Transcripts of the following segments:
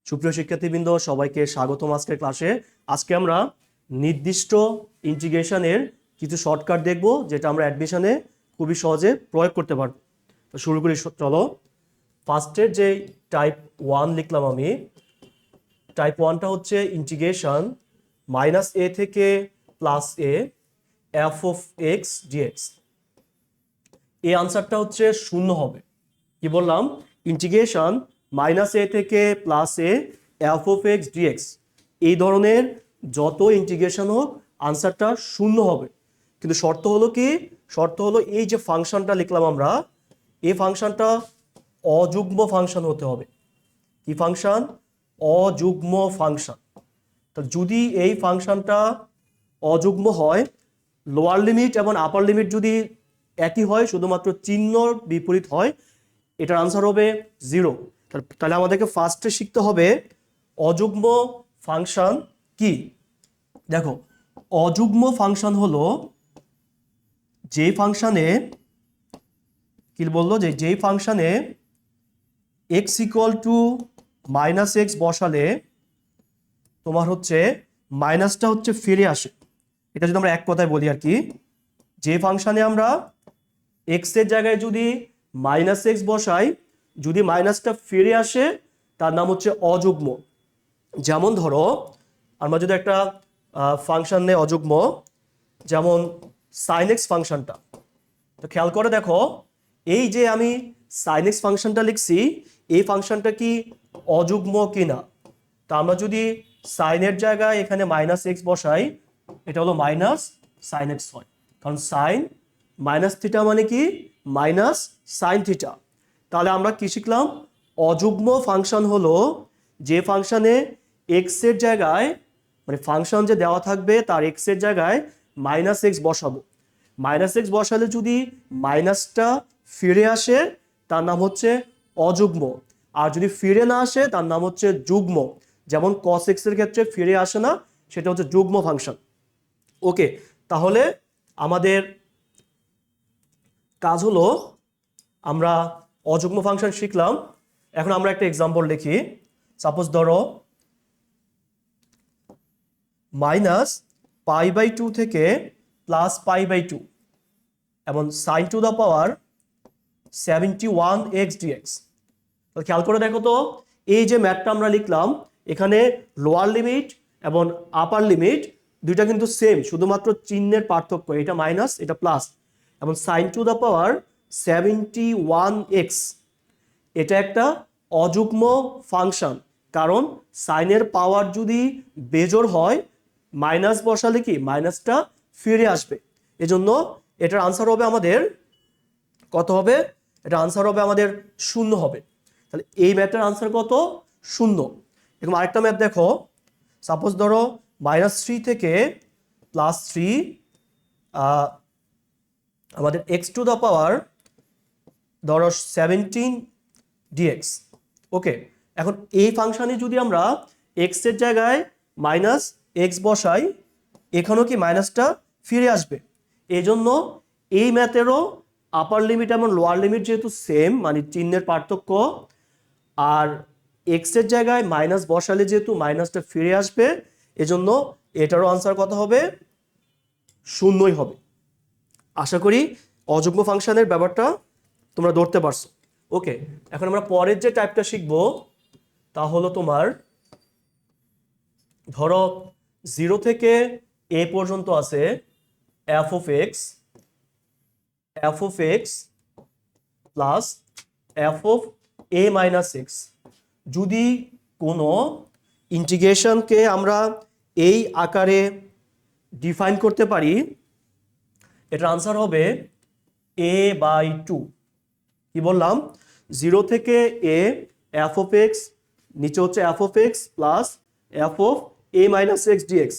সুপ্রিয় শিক্ষার্থীবৃন্দ, সবাইকে স্বাগতম আজকের ক্লাসে। আজকে আমরা নির্দিষ্ট ইন্টিগ্রেশনের কিছু শর্টকাট দেখব, যেটা আমরা অ্যাডমিশনে খুবই সহজে প্রয়োগ করতে পারব। তো শুরু করি, চলো। ফার্স্টের যে টাইপ 1 লিখলাম আমি, টাইপ 1টা হচ্ছে ইন্টিগ্রেশন -a থেকে +a f of x dx। এই আনসারটা হচ্ছে শূন্য হবে। কি বললাম? ইন্টিগ্রেশন -a থেকে +a f of x dx, এই ধরনের যত ইন্টিগ্রেশন হোক আনসারটা শূন্য হবে। কিন্তু শর্ত হলো কি? শর্ত হলো এই যে ফাংশনটা লিখলাম আমরা, এই ফাংশনটা অযুগ্ম ফাংশন হতে হবে। কি ফাংশন? অযুগ্ম ফাংশন। তো যদি এই ফাংশনটা অযুগ্ম হয়, লোয়ার লিমিট এবং আপার লিমিট যদি একই হয়, শুধুমাত্র চিহ্ন বিপরীত হয়, এটার আনসার হবে 0। তাহলে আমাদেরকে ফার্স্টে শিখতে হবে অযুগ্ম ফাংশন কি। দেখো, অযুগ্ম ফাংশন হলো যে ফাংশনে, কি বললো, যে যেই ফাংশনে x = -x বসালে তোমার হচ্ছে মাইনাসটা হচ্ছে ফিরে আসে। এটা যদি আমরা এক কথায় বলি আর কি, যে ফাংশনে আমরা x এর জায়গায় যদি -x বসাই, যদি মাইনাসটা ফিরে আসে তার নাম হচ্ছে অযুগ্ম। যেমন ধরো, আমরা যদি একটা ফাংশন নেই অযুগ্ম, যেমন sin x ফাংশনটা, তো খেয়াল করে দেখো, এই যে আমি sin x ফাংশনটা লিখছি, এই ফাংশনটা কি অযুগ্ম কিনা। তা আমরা যদি sin এর জায়গায় এখানে -x বসাই, এটা হলো -sin x হয়, কারণ sin -θ মানে কি -sin θ। তাহলে আমরা কি শিখলাম? অযুগ্ম ফাংশন হলো যে ফাংশনে x এর জায়গায়, মানে ফাংশন যে দেওয়া থাকবে তার x এর জায়গায় -x বসাবো। -x বসালে যদি মাইনাসটা ফিরে আসে তার নাম হচ্ছে অযুগ্ম, আর যদি ফিরে না আসে তার নাম হচ্ছে যুগ্ম। যেমন cos x এর ক্ষেত্রে ফিরে আসে না, সেটা হচ্ছে যুগ্ম ফাংশন। ওকে, তাহলে আমাদের কাজ হলো আমরা অযুগ্ম ফাংশন শিখলাম। এখন আমরা একটা এক্সাম্পল লিখি। সাপোজ ধরো -π/2 থেকে +π/2 এবং sin⁻71 x dx। খেয়াল করে দেখো তো, এই যে ম্যাথটা আমরা লিখলাম, এখানে লোয়ার লিমিট এবং আপার লিমিট দুইটা কিন্তু সেম, শুধুমাত্র চিহ্নের পার্থক্য, এটা মাইনাস এটা প্লাস। এবং sin⁻71x এটা একটা অযুগ্ম ফাংশন, কারণ সাইনের পাওয়ার যদি বেজোড় হয়, মাইনাস বসালে কি মাইনাসটা ফিরে আসবে। এজন্য এটার আনসার হবে আমাদের কত হবে? এটা আনসার হবে আমাদের 0 হবে। তাহলে এই ম্যাথটার আনসার কত? 0। এরকম আরেকটা ম্যাথ দেখো। সাপোজ ধরো -3 থেকে +3 আমাদের x⁻, ধরো 17 dx। ওকে, এখন এই ফাংশনে যদি আমরা x এর জায়গায় -x বসাই, এখানেও কি মাইনাসটা ফিরে আসবে। এই জন্য এই ম্যাথেরও আপার লিমিট এবং লোয়ার লিমিট যেহেতু সেম, মানে চিহ্নের পার্থক্য, আর x এর জায়গায় মাইনাস বসালে যেহেতু মাইনাসটা ফিরে আসবে, এজন্য এটারও আনসার কত হবে? 0ই হবে। আশা করি অযুগ্ম ফাংশনের ব্যাপারটা তোমরা ধরতে পারছো। ওকে, এখন আমরা পরের যে টাইপটা শিখবো তা হলো তোমার, ধরো 0 থেকে a পর্যন্ত আছে f of x plus f of a minus x। যদি কোনো ইন্টিগ্রেশনকে আমরা এই আকারে ডিফাইন করতে পারি, এটার আনসার হবে a/2। কি বললাম? 0 থেকে a f of x, নিচে হচ্ছে f of x plus f of a minus x dx।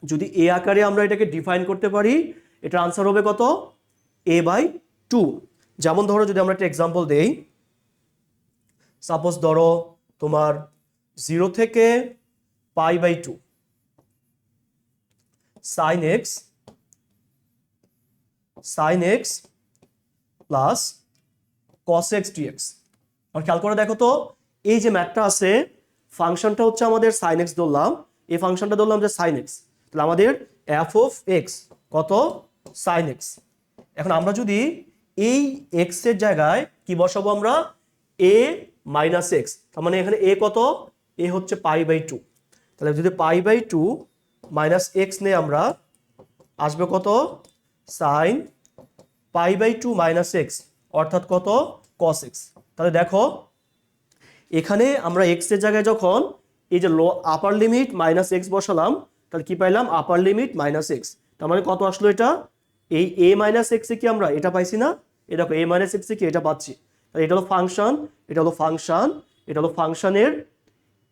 যদি a আকারে আমরা এটাকে ডিফাইন করতে পারি, এটার আনসার হবে কত? a/2। যেমন ধরো, যদি আমরা একটা এক্সাম্পল দেই, সাপোজ ধরো তোমার 0 থেকে π/2 sin x plus cos x dx। আর খেয়াল করে দেখো তো, এই যে ম্যাথটা আছে, ফাংশনটা হচ্ছে আমাদের সাইন এক্স ধরলাম, এই ফাংশনটা ধরলাম যে সাইন এক্স, তাহলে আমাদের এফ অফ এক্স কত সাইন এক্স। এখন আমরা যদি এই এক্স এর জায়গায় কি বসাবো আমরা এ মাইনাস এক্স, তার মানে এখানে এ কত, এ হচ্ছে π/2, তাহলে যদি π/2 মাইনাস এক্স নেই আমরা আসবে কত সাইন π/2 মাইনাস এক্স অর্থাৎ কত কস এক্স। তাহলে দেখো এখানে আমরা এক্স এর জায়গায় যখন এই যে আপার লিমিট মাইনাস এক্স বসালাম তাহলে কি পাইলাম আপার লিমিট মাইনাস এক্স, তার মানে কত আসলো এটা এই এ মাইনাস এক্সে কি আমরা এটা পাইছি না, এই দেখো এ মাইনাস এক্সে কি এটা পাচ্ছি, তাহলে এটা হলো ফাংশন, এটা হলো ফাংশন, এটা হলো ফাংশনের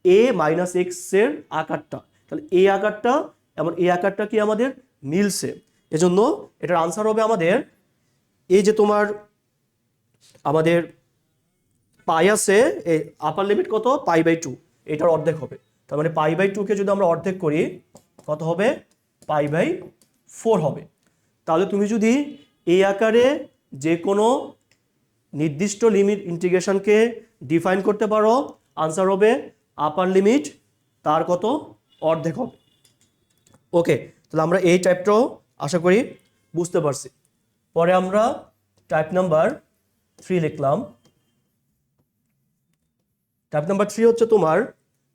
এ মাইনাস এক্স এর আকারটা, তাহলে এই আকারটা এবং এই আকারটা কি আমাদের মিলছে, এজন্য এটার আনসার হবে আমাদের এই যে তোমার আমাদের পাই আছে এই আপার লিমিট কত π/2, এটার অর্ধেক হবে, তার মানে π/2 কে যদি আমরা অর্ধেক করি কত হবে π/4 হবে। তাহলে তুমি যদি এই আকারে যে কোনো নির্দিষ্ট লিমিট ইন্টিগ্রেশনকে ডিফাইন করতে পারো আনসার হবে আপার লিমিট তার কত অর্ধেক হবে। ওকে, তাহলে আমরা এই টাইপটাও আশা করি বুঝতে পারছি। পরে আমরা টাইপ নাম্বার 3 লিখলাম। টাইপ নাম্বার 3 হচ্ছে তোমার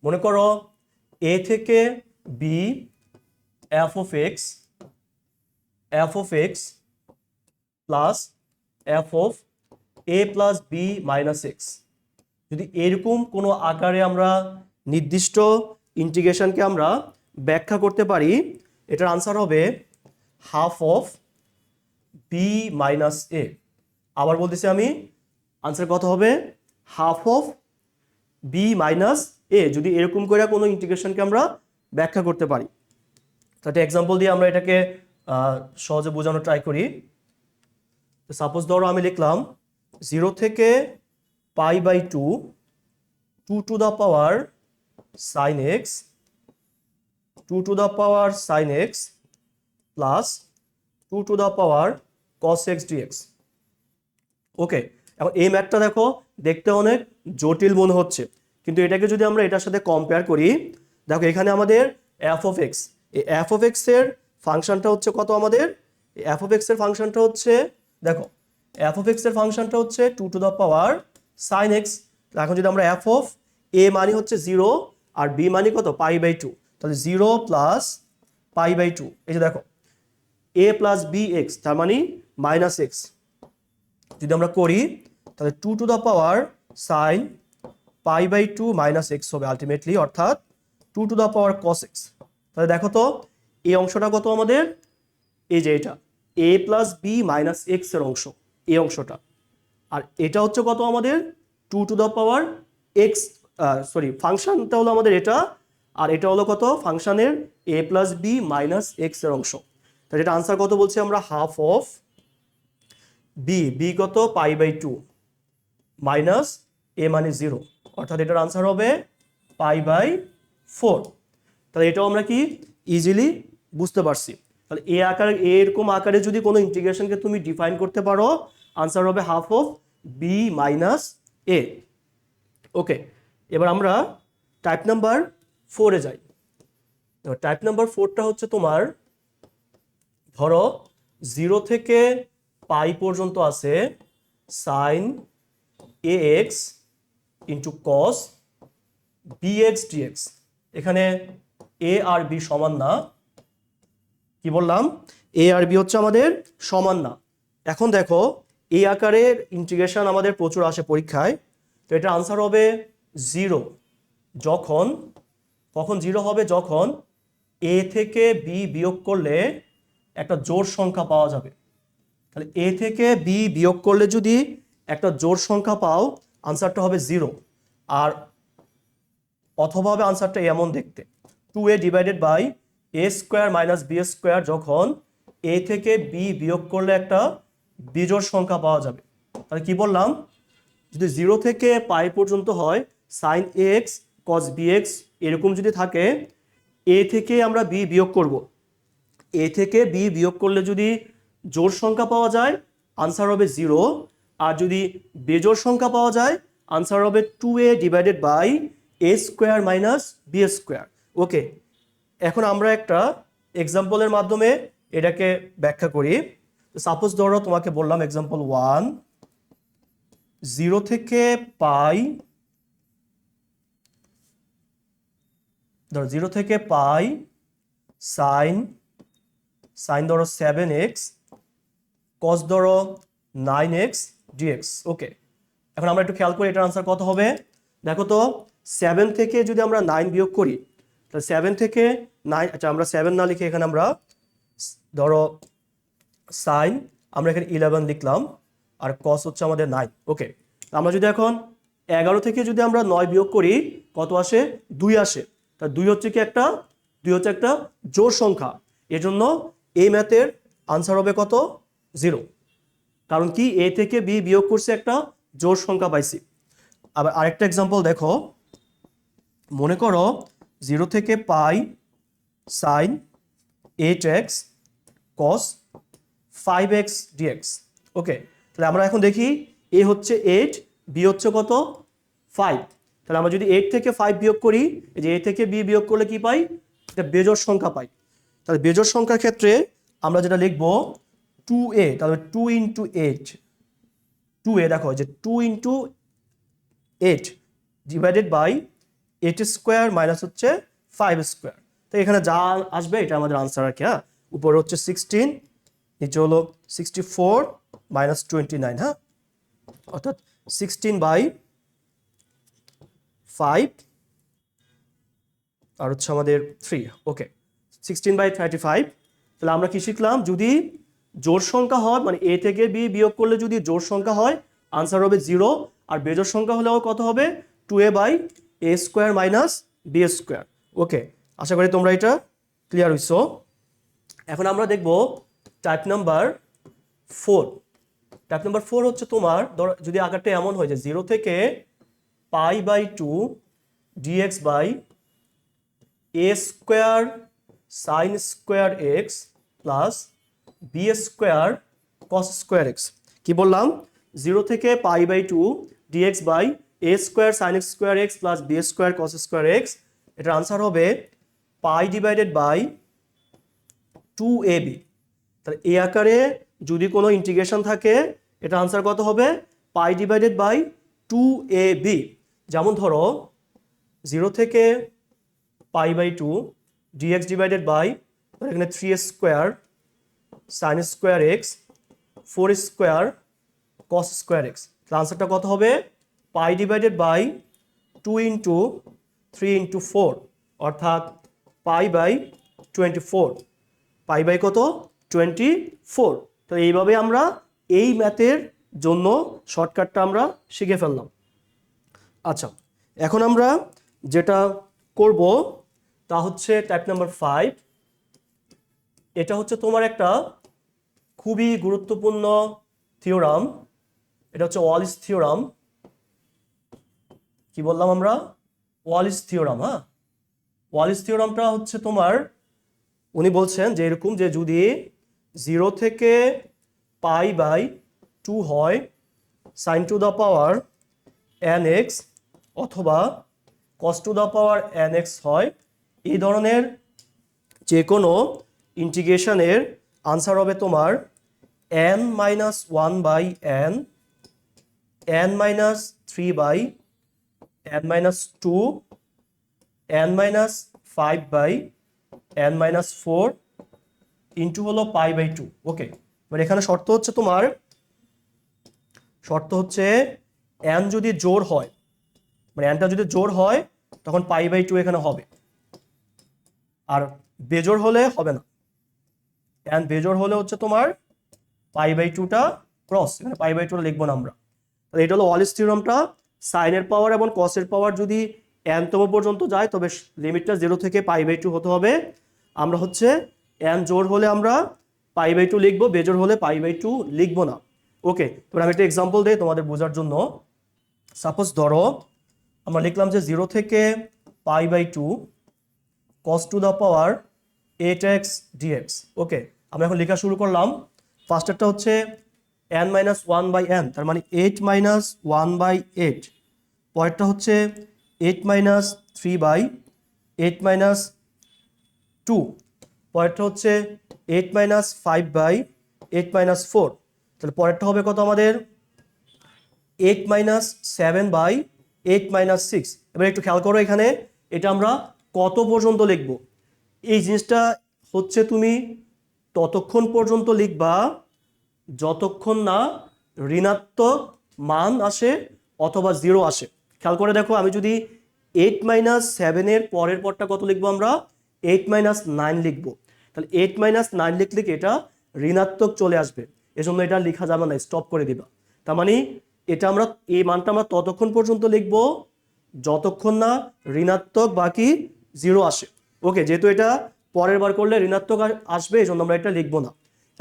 মনে করো এ থেকে b f of x plus f of a plus b minus x, যদি এরকম কোনো আকারে আমরা নির্দিষ্ট ইন্টিগ্রেশনকে আমরা ব্যাখ্যা করতে পারি এটার আনসার হবে হাফ অফ বি মাইনাস এ। আবার বলতেছি আমি আনসার কত হবে হাফ অফ বি মাইনাস এ, যদি এরকম করে কোনো ইন্টিগ্রেশনকে আমরা ব্যাখ্যা করতে পারি। তাহলে এক্সাম্পল দিয়ে আমরা এটাকে সহজে বোঝানো ট্রাই করি। সাপোজ ধরো আমি লিখলাম 0 থেকে π/2 2 to the power sine x 2 to the power sine x plus 2 to the power cos x dx. Okay, এখন এই ম্যাথটা দেখো দেখতে অনেক জটিল মনে হচ্ছে, কিন্তু এটাকে যদি আমরা এটার সাথে কম্পেয়ার করি দেখো এখানে আমাদের এফ অফ এক্স, এই এফ অফ এক্স এর ফাংশনটা হচ্ছে কত আমাদের এফ অফ এক্স এর ফাংশনটা হচ্ছে দেখো এফ অফ এক্স এর ফাংশনটা হচ্ছে 2 to the power sine x. এখন যদি আমরা এফ অফ এ মানি হচ্ছে 0 আর বি মানি কত π/2, তাহলে 0 প্লাস π/2, এই যে দেখো এ প্লাস বি এক্স তার মানে মাইনাস এক্স, যদি আমরা করি তাহলে 2 to the power sine π/2 minus x হবে আলটিমেটলি, অর্থাৎ 2 to the power cos x. তাহলে দেখো তো এই অংশটা কত আমাদের এই যে এটা এ প্লাস বি মাইনাস এক্স এর অংশ, এই অংশটা, আর এটা হচ্ছে কত আমাদের 2 টু দ্য পাওয়ার এক্স ফাংশনটা হলো আমাদের এটা, আর এটা হলো কত ফাংশনের এ প্লাস বি মাইনাস এক্স এর অংশ। তাহলে এটা আনসার কত বলছি আমরা হাফ অফ বি কত π/2 মাইনাস এ মানে 0, অর্থাৎ এটার আনসার হবে π/4। তাহলে এটাও আমরা কি ইজিলি বুঝতে পারছি। তাহলে এ আকারে এরকম আকারে যদি কোনো ইন্টিগ্রেশনকে তুমি ডিফাইন করতে পারো আনসার হবে হাফ অফ বি মাইনাস এ। ওকে, এবার আমরা টাইপ নাম্বার 4 এ যাই। টাইপ নাম্বার 4টা হচ্ছে তোমার ধরো 0 থেকে পাই পর্যন্ত আছে sine a x into cos b x dx, এখানে এ আর বি সমান না, কি বললাম এ আর বি হচ্ছে আমাদের সমান না। এখন দেখো এই আকারের ইন্টিগ্রেশন আমাদের প্রচুর আসে পরীক্ষায়, তো এটা আনসার হবে 0 যখন কখন 0 হবে যখন এ থেকে বি বিয়োগ করলে একটা জোড় সংখ্যা পাওয়া যাবে। তাহলে এ থেকে বি বিয়োগ করলে যদি একটা জোড় সংখ্যা পাও আনসারটা হবে 0, আর অথবা হবে আনসারটা এমন দেখতে 2a divided by a square minus b square, যখন এ থেকে বি বিয়োগ করলে একটা বিজোড় সংখ্যা পাওয়া যাবে। তাহলে কি বললাম যদি 0 থেকে পাই পর্যন্ত হয় sign a x cos b x এরকম যদি থাকে, এ থেকে আমরা বি বিয়োগ করব, এ থেকে বি বিয়োগ করলে যদি জোড় সংখ্যা পাওয়া যায় আনসার হবে 0, আর যদি বেজোড় সংখ্যা পাওয়া যায় আনসার হবে 2a divided by a square minus b square. Okay, এখন আমরা একটা এক্সাম্পলের মাধ্যমে এটাকে ব্যাখ্যা করি। সাপোজ ধরো তোমাকে বললাম এক্সাম্পল 1, 0 থেকে পাই, ধরো 0 থেকে পাই সাইন ধরো 7x কস ধরো 9x dx। ওকে, এখন আমরা একটু খেয়াল করি এটার আনসার কত হবে। দেখো তো 7 থেকে যদি আমরা 9 বিয়োগ করি তাহলে 7 থেকে 9, আচ্ছা আমরা 7 না লিখে এখানে আমরা ধরো সাইন আমরা এখানে 11 লিখলাম আর কস হচ্ছে আমাদের 9। ওকে, আমরা যদি এখন 11 থেকে যদি আমরা 9 বিয়োগ করি কত আসে? 2 আসে। তা 2 হচ্ছে কি একটা, 2 হচ্ছে একটা জোড় সংখ্যা, এজন্য এই ম্যাথের আনসার হবে কত? 0। কারণ কি এ থেকে বি বিয়োগ করছে একটা জোড় সংখ্যা পাইছি। আবার আরেকটা এক্সাম্পল দেখো, মনে করো 0 থেকে pi sine 8x cos 5x dx। Okay, তাহলে আমরা এখন দেখি এ হচ্ছে 8, বি হচ্ছে কত? 5। তাহলে আমরা যদি 8 থেকে 5 বিয়োগ করি, এই যে এ থেকে বি বিয়োগ করলে কি পাই? এটা বেজোড় সংখ্যা পাই। তাহলে বেজোড় সংখ্যার ক্ষেত্রে আমরা যেটা লিখবো 2a, তাহলে 2 ইন্টু 8, 2a দেখো যে 2 into 8 divided by 8 square minus হচ্ছে 5 স্কোয়ার। তো এখানে যা আসবে এটা আমাদের আনসার আর কি। হ্যাঁ, উপরে হচ্ছে 16, নিচে হলো 64 মাইনাস 29। হ্যাঁ, অর্থাৎ 16/5 আর হচ্ছে আমাদের 3। ওকে, 16/35। তাহলে আমরা কি শিখলাম? যদি জোড় সংখ্যা হয় মানে এ থেকে বি বিয়োগ করলে যদি জোড় সংখ্যা হয় আনসার হবে 0, আর বেজোড় সংখ্যা হলেও কত হবে? 2a/a square minus b square. Okay, আশা করি তোমরা এটা ক্লিয়ার হইছো। এখন আমরা দেখব টাইপ নাম্বার 4। টাইপ নাম্বার 4 হচ্ছে তোমার ধরো যদি আকারটা এমন হয় যে 0 থেকে π/2 dx by a square sine square x plus b square cos square x. কি বললাম? 0 থেকে π/2 dx by a square sine square x plus b square cos square x. এটার আনসার হবে পাই ডিভাইডেড বাই 2ab। তাহলে এই আকারে যদি কোনো ইন্টিগ্রেশন থাকে এটা আনসার কত হবে? Pi divided by 2ab। যেমন ধরো 0 থেকে π/2 dx ডিভাইডেড বাই এখানে 3 square sine square x 4 square cos square x. তাহলে আনসারটা কত হবে? Pi divided by 2 into 3 into 4 অর্থাৎ π/24। পাই বাই কত? 24। তো এইভাবে আমরা এই ম্যাথের জন্য শর্টকাটটা আমরা শিখে ফেললাম। আচ্ছা, এখন আমরা যেটা করব তা হচ্ছে টাইপ নাম্বার 5। এটা হচ্ছে তোমার একটা খুবই গুরুত্বপূর্ণ থিওরাম। এটা হচ্ছে ওয়ালিস থিওরাম। কি বললাম আমরা? Wallis theorem. হ্যাঁ, ওয়ালিস থিওরামটা হচ্ছে তোমার উনি বলছেন যে এরকম যে যদি 0 থেকে π/2 হয় sine to the power nx অথবা cos to the power nx হয়, এই ধরনের যে কোনো ইন্টিগ্রেশনের আনসার হবে তোমার n-1/n, n-3/n-2, n-5/n-4 ইন্টু হলো π/2। ওকে, এবার এখানে শর্ত হচ্ছে তোমার n যদি জোড় হয় মানে nটা যদি জোড় হয় তখন π/2 এখানে হবে, আর বেজোড় হলে হবে না। n বেজোড় হলে হচ্ছে তোমার π/2টা ক্রস, এখানে π/2টা লিখবো না আমরা। তাহলে এটা হলো ওয়ালিস থিওরামটা। সাইনের পাওয়ার এবং কসের পাওয়ার যদি n তম পর্যন্ত যায় তবে লিমিটটা 0 থেকে π/2 হতে হবে। আমরা হচ্ছে n জোড় হলে আমরা π/2 লিখবো, বেজোড় হলে π/2 লিখবো না। ওকে, এবার আমি একটা এক্সাম্পল দিই তোমাদের বোঝার জন্য। সাপোজ ধরো আমরা লিখলাম যে 0 থেকে π/2 cos two the power 8x dx। ওকে, আমরা এখন লেখা শুরু করলাম। ফার্স্টেরটা হচ্ছে n-1/n, তার মানে 8 - 1/8। পরেরটা হচ্ছে 8 মাইনাস 3 বাই 8 মাইনাস 2, পরেরটা হচ্ছে 8 মাইনাস 5 বাই 8 মাইনাস 4, তাহলে পরেরটা হবে কত আমাদের 8 মাইনাস 7 বাই 8 মাইনাস 6। এবার একটু খেয়াল করো এখানে এটা আমরা কত পর্যন্ত লিখব। এই জিনিসটা হচ্ছে তুমি ততক্ষণ পর্যন্ত লিখবা যতক্ষণ না ঋণাত্মক মান আসে অথবা 0 আসে। খেয়াল করে দেখো, আমি যদি 8 মাইনাস 7-এর পরের পরটা কত লিখবো আমরা 8 মাইনাস 9 লিখবো, তাহলে 8 মাইনাস 9 লিখলে কি এটা ঋণাত্মক চলে আসবে, এজন্য এটা লেখা যাবে না, স্টপ করে দিবা। তার মানে এটা আমরা এই মানটা আমরা ততক্ষণ পর্যন্ত লিখবো যতক্ষণ না ঋণাত্মক বাকি 0 আসে। ওকে, যেহেতু এটা পরের বার করলে ঋণাত্মক আসবে এই জন্য আমরা এটা লিখবো না।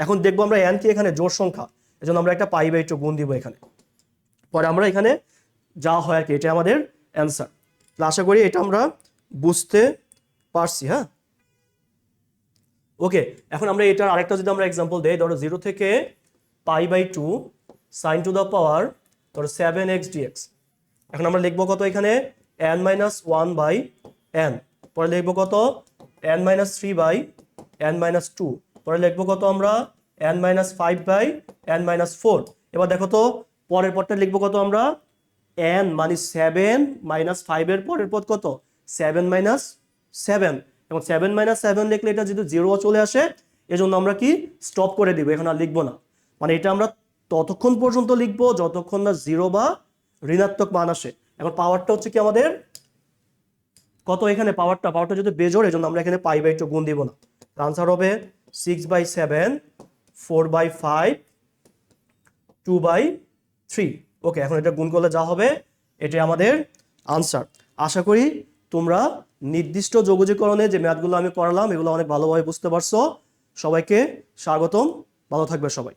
এখন দেখবো আমরা n কি এখানে জোড় সংখ্যা, এজন্য আমরা একটা পাই বাই 2 গুণ দিব এখানে, পরে আমরা এখানে যা হয় আর কি এটা আমাদের অ্যান্সার। আশা করি এটা আমরা বুঝতে পারছি। হ্যাঁ, ওকে, এখন আমরা এটার আরেকটা যদি আমরা এক্সাম্পল দেই, ধরো 0 থেকে pi by 2 sine to the power ধরো 7x dx। এখন আমরা লিখবো কত এখানে n মাইনাস 1 বাই n, পরে লিখবো কত n minus 3 by n minus 2, পরে লিখবো কত আমরা n minus 5 by n minus 4। এবার দেখো তো পরের পরটা লিখবো কত আমরা n মানে 7 মাইনাস 5 এর পরের পদ কত 7 মাইনাস 7, এবং 7 মাইনাস 7 লিখলে এটা যদি 0 চলে আসে এজন্য আমরা কি স্টপ করে দিব, এখন আর লিখবো না। মানে এটা আমরা ততক্ষণ পর্যন্ত লিখবো যতক্ষণ না 0 বা ঋণাত্মক মান আসে। এখন পাওয়ারটা হচ্ছে কি আমাদের কত এখানে পাওয়ারটা যদি বেজোড় এজন্য আমরা এখানে পাই বাই 2 গুণ দিব না। আনসার হবে 6/7, 4/5, 2/3। ওকে, এখন এটা গুণ করলে যা হবে এটাই আমাদের আনসার। আশা করি তোমরা নির্দিষ্ট যোগজীকরণে যে ম্যাথগুলো আমি করালাম এগুলো অনেক ভালোভাবে বুঝতে পারছো। সবাইকে স্বাগতম, ভালো থাকবে সবাই।